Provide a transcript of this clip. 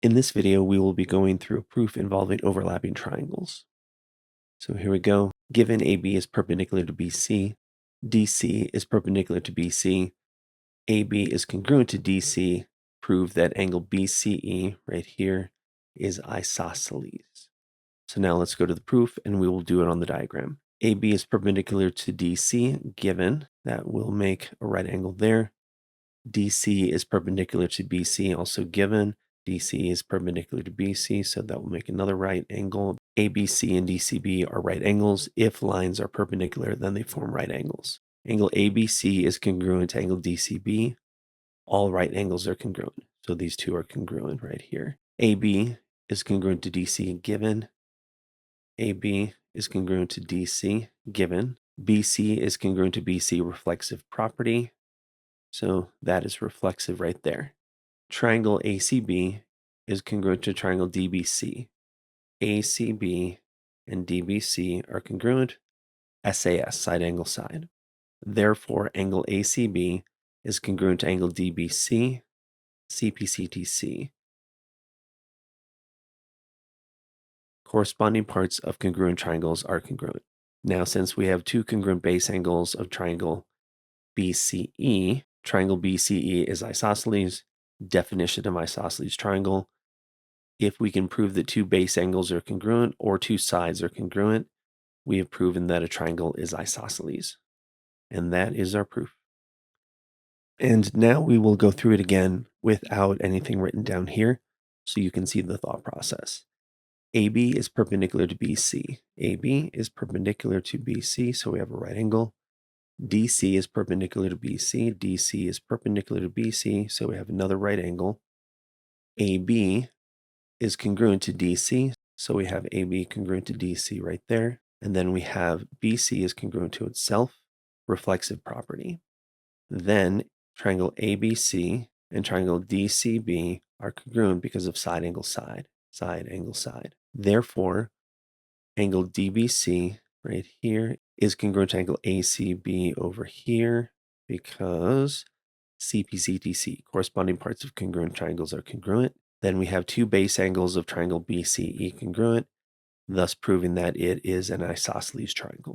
In this video, we will be going through a proof involving overlapping triangles. So here we go. Given AB is perpendicular to BC, DC is perpendicular to BC, AB is congruent to DC, prove that angle BCE right here is isosceles. So now let's go to the proof and we will do it on the diagram. AB is perpendicular to DC, given that we'll make a right angle there. DC is perpendicular to BC, also given. DC is perpendicular to BC, so that will make another right angle. ABC and DCB are right angles. If lines are perpendicular, then they form right angles. Angle ABC is congruent to angle DCB. All right angles are congruent, so these two are congruent right here. AB is congruent to DC, given. AB is congruent to DC, given. BC is congruent to BC, reflexive property. So that is reflexive right there. Triangle ACB is congruent to triangle DBC. ACB and DBC are congruent. SAS, side angle side. Therefore, angle ACB is congruent to angle DBC, CPCTC. Corresponding parts of congruent triangles are congruent. Now, since we have two congruent base angles of triangle BCE, triangle BCE is isosceles. Definition of isosceles triangle. If we can prove that two base angles are congruent or two sides are congruent, we have proven that a triangle is isosceles. And that is our proof. And now we will go through it again without anything written down here, so you can see the thought process. AB is perpendicular to BC. AB is perpendicular to BC, so we have a right angle. DC is perpendicular to BC. DC is perpendicular to BC, so we have another right angle. AB is congruent to DC, so we have AB congruent to DC right there. And then we have BC is congruent to itself, reflexive property. Then triangle ABC and triangle DCB are congruent because of side angle side, side angle side. Therefore, angle DBC right here is congruent to angle ACB over here because CPCTC, corresponding parts of congruent triangles, are congruent. Then we have two base angles of triangle BCE congruent, thus proving that it is an isosceles triangle.